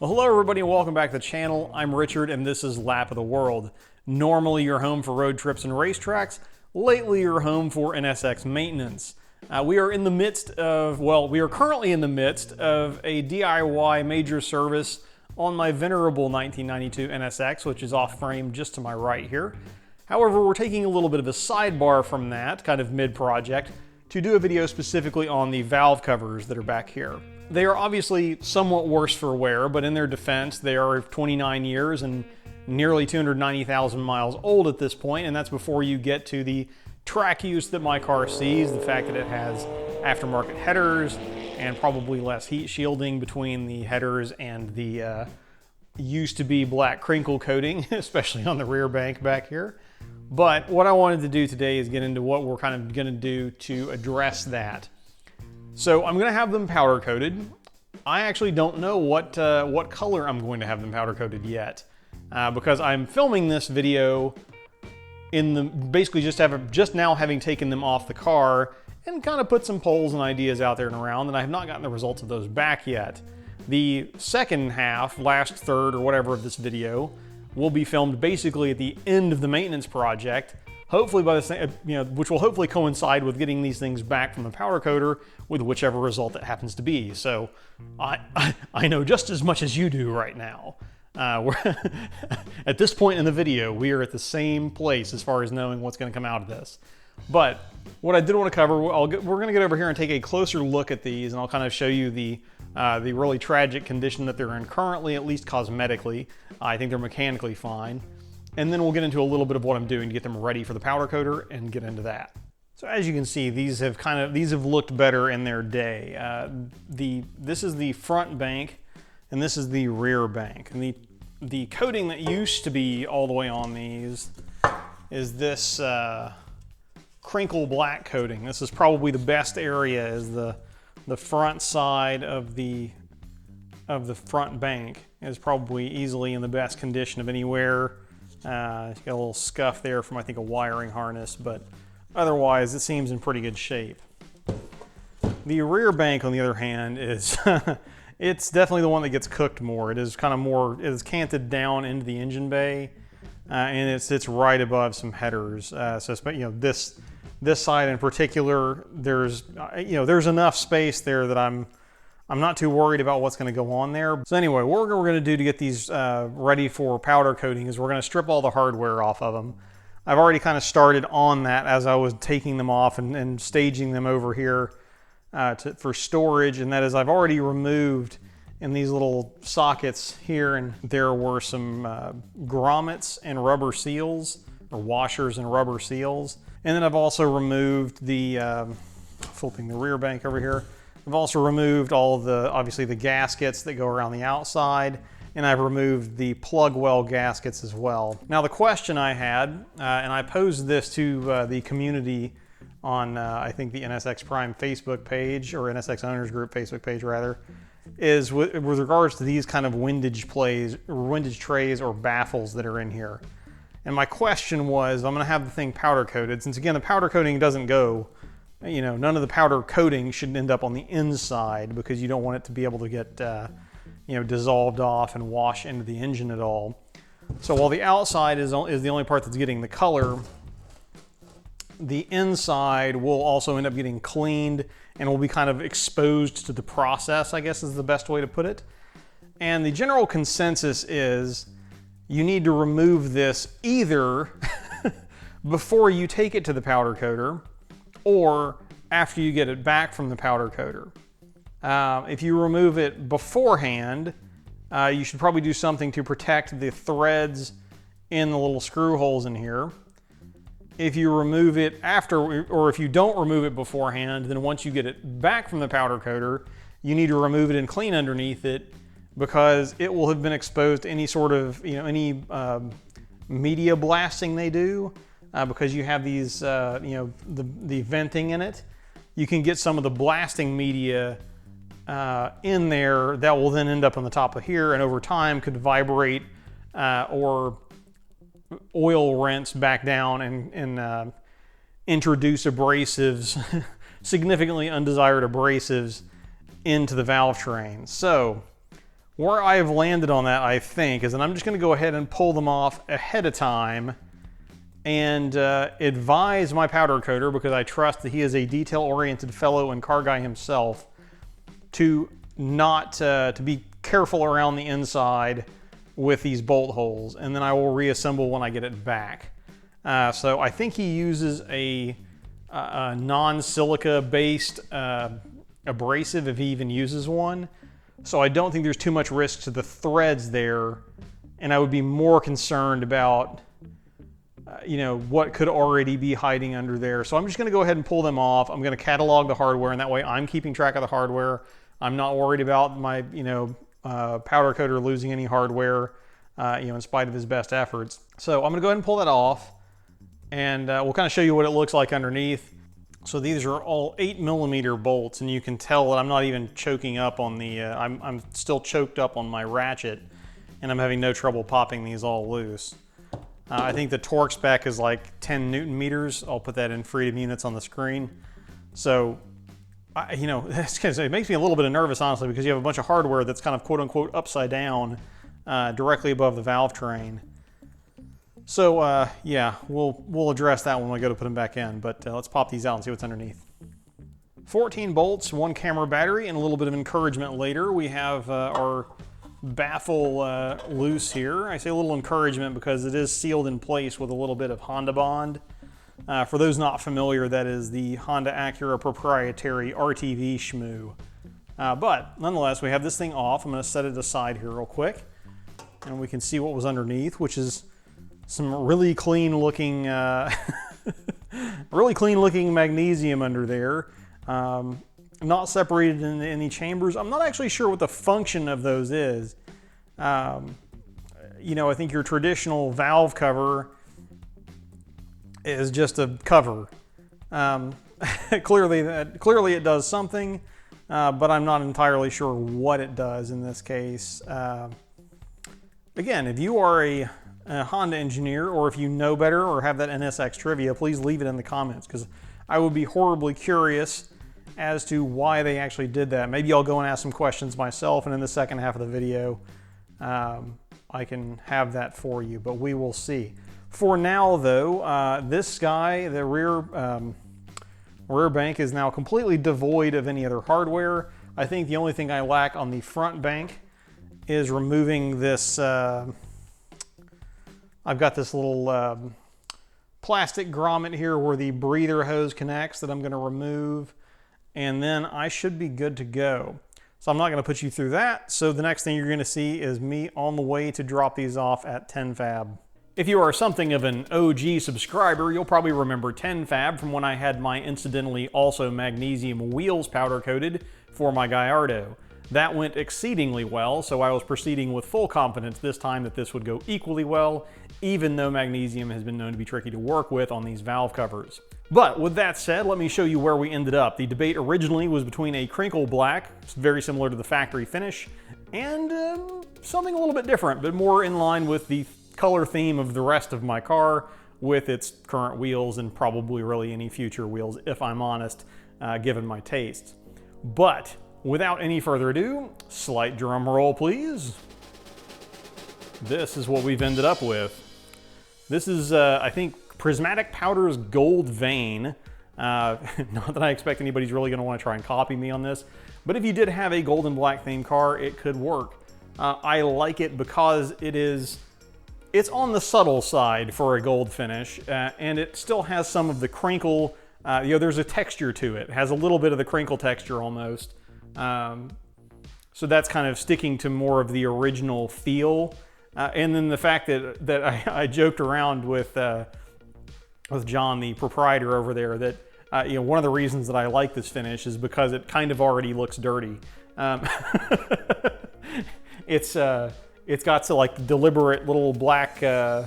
Well, hello everybody and welcome back to the channel. I'm Richard and this is Lap of the World. Normally you're home for road trips and racetracks. Lately you're home for NSX maintenance. We are currently in the midst of a DIY major service on my venerable 1992 NSX, which is off frame just to my right here. However, we're taking a little bit of a sidebar from that, kind of mid-project, to do a video specifically on the valve covers that are back here. They are obviously somewhat worse for wear, but in their defense, they are 29 years and nearly 290,000 miles old at this point, and that's before you get to the track use that my car sees, the fact that it has aftermarket headers and probably less heat shielding between the headers and the used to be black crinkle coating, especially on the rear bank back here. But what I wanted to do today is get into what we're kind of going to do to address that. So I'm going to have them powder coated. I actually don't know what color I'm going to have them powder coated yet, because I'm filming this video basically just now having taken them off the car and kind of put some polls and ideas out there and around, and I have not gotten the results of those back yet. The second half, last third or whatever of this video, will be filmed basically at the end of the maintenance project. Hopefully by the which will hopefully coincide with getting these things back from the powder coater with whichever result it happens to be. So I know just as much as you do right now. At this point in the video, we are at the same place as far as knowing what's going to come out of this. But what I did want to cover, we're going to get over here and take a closer look at these, and I'll kind of show you the really tragic condition that they're in currently, at least cosmetically. I think they're mechanically fine. And then we'll get into a little bit of what I'm doing to get them ready for the powder coater and get into that. So as you can see, these have looked better in their day. This is the front bank and this is the rear bank. And the coating that used to be all the way on these is this crinkle black coating. This is probably the best area, is the front side of the front bank is probably easily in the best condition of anywhere. It's got a little scuff there from, I think, a wiring harness, but otherwise it seems in pretty good shape. The rear bank, on the other hand, is it's definitely the one that gets cooked more. It is it is canted down into the engine bay, and it sits right above some headers. This side in particular, there's enough space there that I'm not too worried about what's going to go on there. So anyway, what we're going to do to get these ready for powder coating is we're going to strip all the hardware off of them. I've already kind of started on that as I was taking them off and staging them over here for storage, and that is, I've already removed in these little sockets here, and there were some grommets and rubber seals, or washers and rubber seals. And then I've also removed flipping the rear bank over here, I've also removed all of obviously the gaskets that go around the outside, and I've removed the plug well gaskets as well. Now the question I had, and I posed this to the community on I think the NSX Prime Facebook page, or NSX Owners Group Facebook page rather, is with regards to these kind of windage trays or baffles that are in here. And my question was, I'm going to have the thing powder coated, since again the powder coating doesn't go, none of the powder coating should end up on the inside, because you don't want it to be able to get dissolved off and wash into the engine at all. So while the outside is the only part that's getting the color, the inside will also end up getting cleaned and will be kind of exposed to the process, I guess is the best way to put it. And the general consensus is you need to remove this either before you take it to the powder coater or after you get it back from the powder coater. If you remove it beforehand, you should probably do something to protect the threads in the little screw holes in here. If you remove it after, or if you don't remove it beforehand, then once you get it back from the powder coater, you need to remove it and clean underneath it, because it will have been exposed to any sort of, any media blasting they do, because you have these, the venting in it. You can get some of the blasting media in there that will then end up on the top of here, and over time could vibrate or oil rinse back down and introduce abrasives, significantly undesired abrasives into the valve train. So Where I have landed on that, I think, is that I'm just going to go ahead and pull them off ahead of time and advise my powder coater, because I trust that he is a detail-oriented fellow and car guy himself, to not to be careful around the inside with these bolt holes, and then I will reassemble when I get it back. So I think he uses a non-silica based abrasive, if he even uses one. So I don't think there's too much risk to the threads there, and I would be more concerned about you know, what could already be hiding under there. So I'm just going to go ahead and pull them off. I'm going to catalog the hardware, and that way I'm keeping track of the hardware. I'm not worried about my, you know, powder coater losing any hardware, you know, in spite of his best efforts. So I'm going to go ahead and pull that off, and we'll kind of show you what it looks like underneath. So these are all 8mm bolts, and you can tell that I'm not even choking up on the, I'm still choked up on my ratchet, and I'm having no trouble popping these all loose. I think the torque spec is like 10 Newton meters. I'll put that in freedom units on the screen. So, you know, it makes me a little bit nervous, honestly, because you have a bunch of hardware that's kind of quote-unquote upside down directly above the valve train. So, yeah, we'll address that when we go to put them back in, but let's pop these out and see what's underneath. 14 bolts, 1 camera battery, and a little bit of encouragement later. We have our baffle loose here. I say a little encouragement because it is sealed in place with a little bit of Honda Bond. For those not familiar, that is the Honda Acura proprietary RTV shmoo. But nonetheless, we have this thing off. I'm going to set it aside here real quick, and we can see what was underneath, which is some really clean looking really clean looking magnesium under there. Not separated into any chambers. I'm not actually sure what the function of those is. You know, I think your traditional valve cover is just a cover. Clearly it does something, but I'm not entirely sure what it does in this case. Again, if you are a Honda engineer, or if you know better or have that NSX trivia, please leave it in the comments, because I would be horribly curious as to why they actually did that. Maybe I'll go and ask some questions myself, and in the second half of the video, I can have that for you, but we will see. For now, though, this guy, the rear bank, is now completely devoid of any other hardware. I think the only thing I lack on the front bank is removing this. I've got this little plastic grommet here where the breather hose connects that I'm going to remove, and then I should be good to go. So I'm not going to put you through that. So the next thing you're going to see is me on the way to drop these off at 10Fab. If you are something of an OG subscriber, you'll probably remember 10Fab from when I had my incidentally also magnesium wheels powder coated for my Gallardo. That went exceedingly well, so I was proceeding with full confidence this time that this would go equally well, even though magnesium has been known to be tricky to work with on these valve covers. But with that said, let me show you where we ended up. The debate originally was between a crinkle black, very similar to the factory finish, and something a little bit different, but more in line with the color theme of the rest of my car, with its current wheels and probably really any future wheels, if I'm honest, given my tastes. But without any further ado, slight drum roll please. This is what we've ended up with. This is, I think, Prismatic Powder's Gold Vein. Not that I expect anybody's really going to want to try and copy me on this, but if you did have a gold and black themed car, it could work. I like it because it's on the subtle side for a gold finish, and it still has some of the crinkle. You know, there's a texture to it. It has a little bit of the crinkle texture almost. So that's kind of sticking to more of the original feel. And then the fact that I joked around with John, the proprietor over there, that you know, one of the reasons that I like this finish is because it kind of already looks dirty. It's got some like deliberate little black, you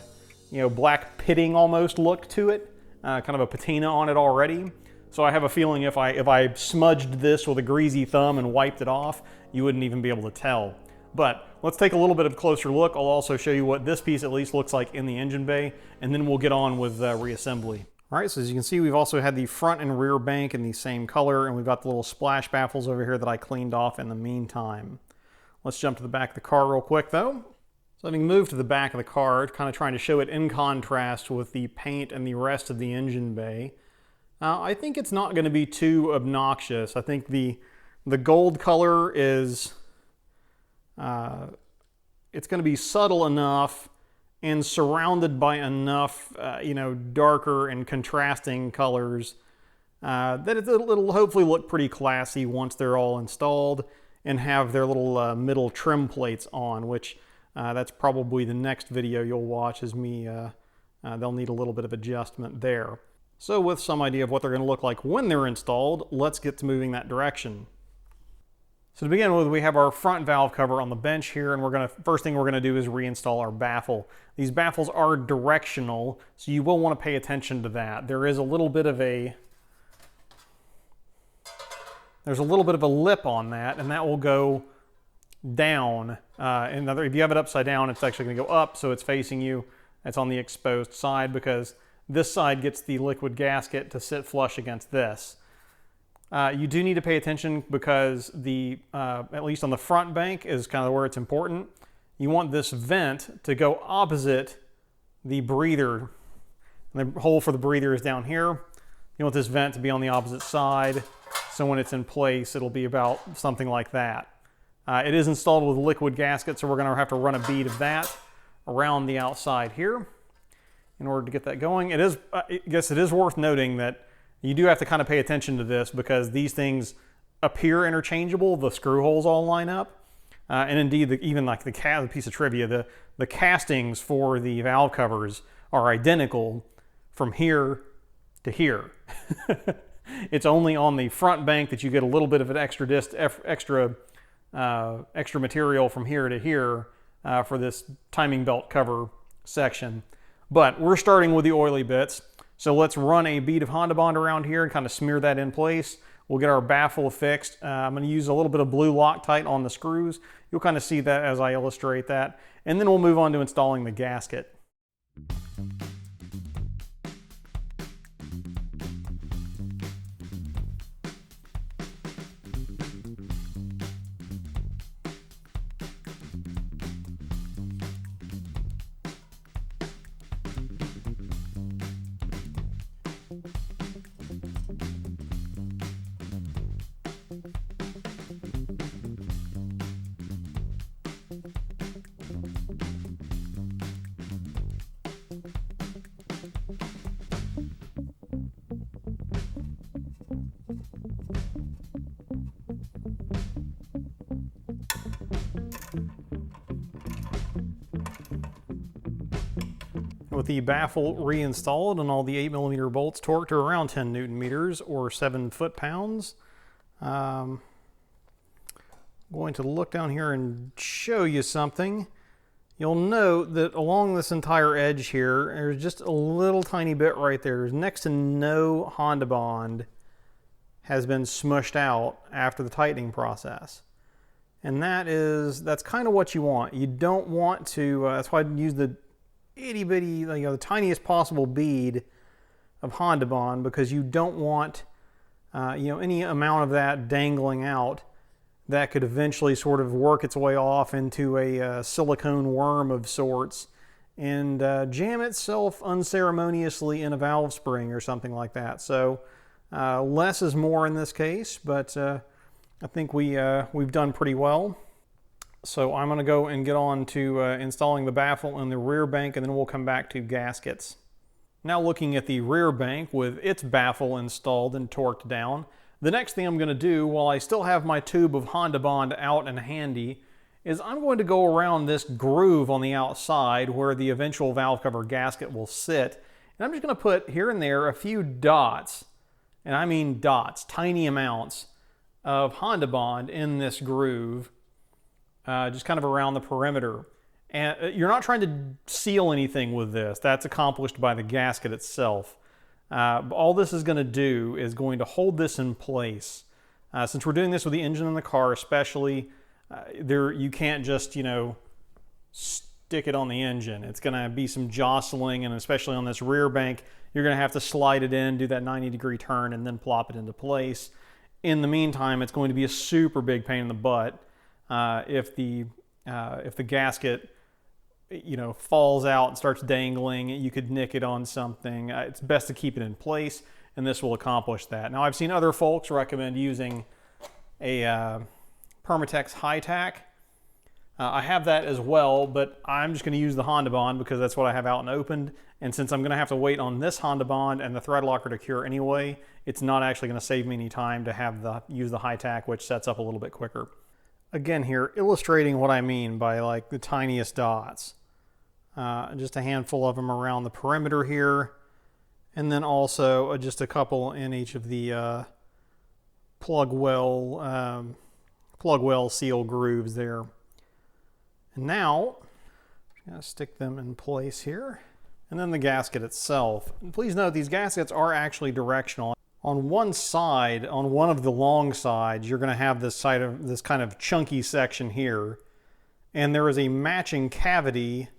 know, black pitting almost look to it, kind of a patina on it already. So I have a feeling if I smudged this with a greasy thumb and wiped it off, you wouldn't even be able to tell. But let's take a little bit of a closer look. I'll also show you what this piece at least looks like in the engine bay, and then we'll get on with reassembly. All right, so as you can see, we've also had the front and rear bank in the same color, and we've got the little splash baffles over here that I cleaned off in the meantime. Let's jump to the back of the car real quick though. So having moved to the back of the car, kind of trying to show it in contrast with the paint and the rest of the engine bay, I think it's not going to be too obnoxious. I think the gold color is, it's going to be subtle enough and surrounded by enough, darker and contrasting colors that it'll hopefully look pretty classy once they're all installed and have their little middle trim plates on, which that's probably the next video you'll watch is me, they'll need a little bit of adjustment there. So with some idea of what they're going to look like when they're installed, let's get to moving that direction. So to begin with, we have our front valve cover on the bench here, and first thing we're going to do is reinstall our baffle. These baffles are directional, so you will want to pay attention to that. There's a little bit of a lip on that, and that will go down. If you have it upside down, it's actually going to go up, so it's facing you. It's on the exposed side because this side gets the liquid gasket to sit flush against this. You do need to pay attention because at least on the front bank is kind of where it's important. You want this vent to go opposite the breather. And the hole for the breather is down here. You want this vent to be on the opposite side, so when it's in place, it'll be about something like that. It is installed with a liquid gasket, so we're going to have to run a bead of that around the outside here in order to get that going. I guess it is worth noting that you do have to kind of pay attention to this because these things appear interchangeable. The screw holes all line up. And indeed, even like the piece of trivia, the castings for the valve covers are identical from here to here. It's only on the front bank that you get a little bit of an extra material from here to here for this timing belt cover section. But we're starting with the oily bits. So let's run a bead of Honda Bond around here and kind of smear that in place. We'll get our baffle fixed. I'm going to use a little bit of blue Loctite on the screws. You'll kind of see that as I illustrate that. And then we'll move on to installing the gasket. With the baffle reinstalled and all the 8mm bolts torqued to around 10 Newton meters or 7 foot-pounds, I'm going to look down here and show you something. You'll note that along this entire edge here, there's just a little tiny bit right there. There's next to no Honda Bond has been smushed out after the tightening process. And that's kind of what you want. You don't want to, that's why I use the itty bitty, the tiniest possible bead of Honda Bond, because you don't want, any amount of that dangling out that could eventually sort of work its way off into a silicone worm of sorts and jam itself unceremoniously in a valve spring or something like that. So less is more in this case, but I think we've done pretty well. So I'm going to go and get on to installing the baffle in the rear bank, and then we'll come back to gaskets. Now looking at the rear bank with its baffle installed and torqued down, the next thing I'm going to do while I still have my tube of Honda Bond out and handy is I'm going to go around this groove on the outside where the eventual valve cover gasket will sit, and I'm just going to put here and there a few dots, and I mean dots, tiny amounts of Honda Bond in this groove. Just kind of around the perimeter. And you're not trying to seal anything with this. That's accomplished by the gasket itself. All this is going to do is going to hold this in place. Since we're doing this with the engine in the car especially, you can't just, stick it on the engine. It's going to be some jostling, and especially on this rear bank, you're going to have to slide it in, do that 90-degree turn, and then plop it into place. In the meantime, it's going to be a super big pain in the butt. If the gasket, falls out and starts dangling, you could nick it on something. It's best to keep it in place, and this will accomplish that. Now, I've seen other folks recommend using a Permatex high tack. I have that as well, but I'm just going to use the Honda Bond because that's what I have out and opened. And since I'm going to have to wait on this Honda Bond and the thread locker to cure anyway, it's not actually going to save me any time to use the high tack, which sets up a little bit quicker. Again here, illustrating what I mean by like the tiniest dots. Just a handful of them around the perimeter here, and then also just a couple in each of the plug well seal grooves there. And now, I'm going to stick them in place here. And then the gasket itself. And please note, these gaskets are actually directional. On one side, on one of the long sides, you're going to have this kind of chunky section here. And there is a matching cavity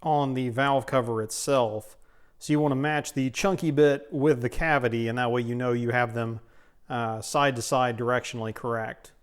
on the valve cover itself. So you want to match the chunky bit with the cavity, and that way you know you have them side to side directionally correct.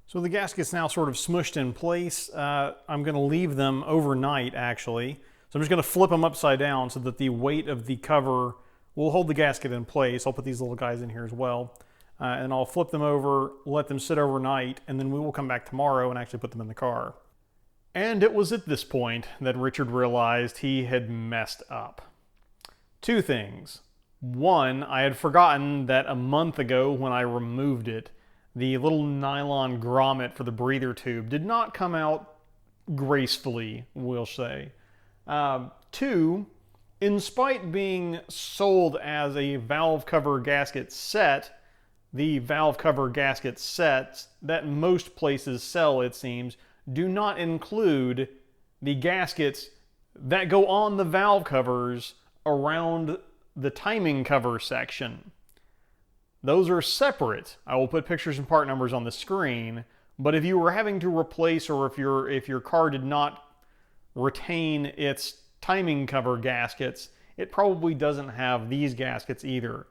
So the gasket's now sort of smushed in place. I'm going to leave them overnight, actually. So I'm just going to flip them upside down so that the weight of the cover will hold the gasket in place. I'll put these little guys in here as well. And I'll flip them over, let them sit overnight, and then we will come back tomorrow and actually put them in the car. And it was at this point that Richard realized he had messed up. Two things. One, I had forgotten that a month ago when I removed it, the little nylon grommet for the breather tube did not come out gracefully, we'll say. Two, in spite being sold as a valve cover gasket set, the valve cover gasket sets that most places sell, it seems, do not include the gaskets that go on the valve covers around the timing cover section. Those are separate. I will put pictures and part numbers on the screen, but if you were having to replace, or if your car did not retain its timing cover gaskets, it probably doesn't have these gaskets either.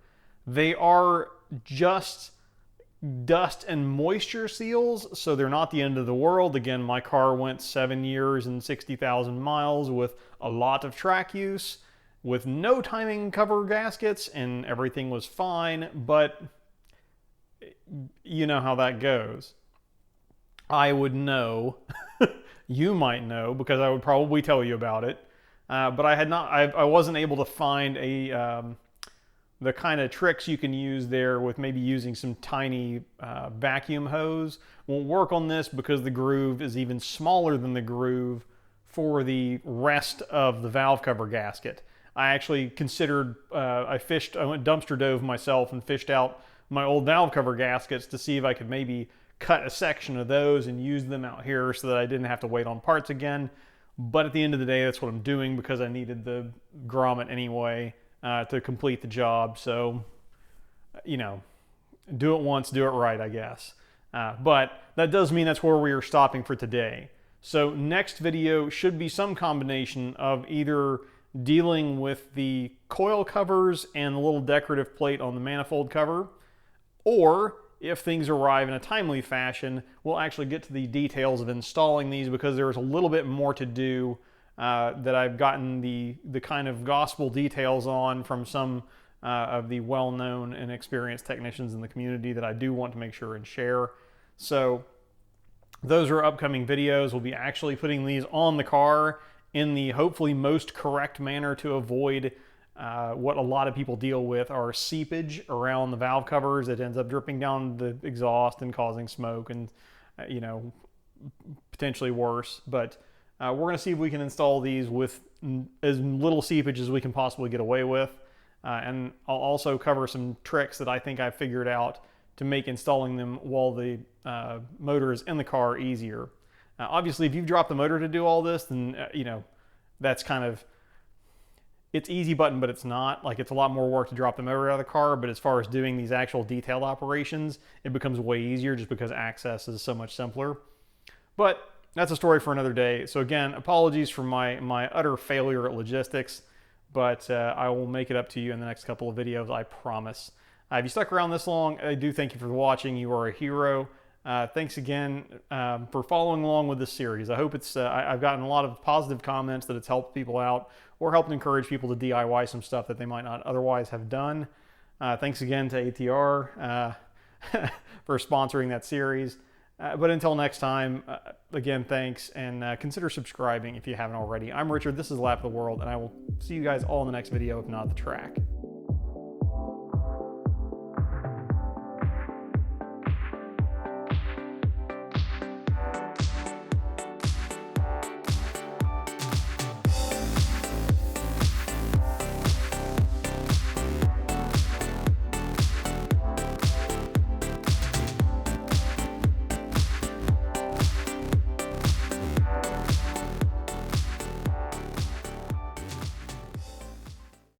They are just dust and moisture seals, so they're not the end of the world. Again, my car went 7 years and 60,000 miles with a lot of track use, with no timing cover gaskets, and everything was fine, but you know how that goes. I would know, you might know, because I would probably tell you about it, but I wasn't able to find the kind of tricks you can use there with maybe using some tiny vacuum hose. Won't work on this because the groove is even smaller than the groove for the rest of the valve cover gasket. I actually considered, I went dumpster dove myself and fished out my old valve cover gaskets to see if I could maybe cut a section of those and use them out here so that I didn't have to wait on parts again. But at the end of the day, that's what I'm doing because I needed the grommet anyway to complete the job. So, do it once, do it right, I guess. But that does mean that's where we are stopping for today. So next video should be some combination of either dealing with the coil covers and the little decorative plate on the manifold cover, or if things arrive in a timely fashion, we'll actually get to the details of installing these because there's a little bit more to do that I've gotten the kind of gospel details on from some of the well-known and experienced technicians in the community that I do want to make sure and share. So those are upcoming videos. We'll be actually putting these on the car in the hopefully most correct manner to avoid what a lot of people deal with are seepage around the valve covers that ends up dripping down the exhaust and causing smoke and, potentially worse. But we're going to see if we can install these with as little seepage as we can possibly get away with. And I'll also cover some tricks that I think I've figured out to make installing them while the motor is in the car easier. Obviously, if you've dropped the motor to do all this, then, that's kind of, it's easy button, but it's not. Like, it's a lot more work to drop the motor out of the car, but as far as doing these actual detailed operations, it becomes way easier just because access is so much simpler. But that's a story for another day. So again, apologies for my utter failure at logistics, but I will make it up to you in the next couple of videos, I promise. If you stuck around this long, I do thank you for watching. You are a hero. Thanks again for following along with this series. I hope it's, I've gotten a lot of positive comments that it's helped people out or helped encourage people to DIY some stuff that they might not otherwise have done. Thanks again to ATR for sponsoring that series. But until next time, again, thanks, and consider subscribing if you haven't already. I'm Richard, this is Lap of the World, and I will see you guys all in the next video, if not the track.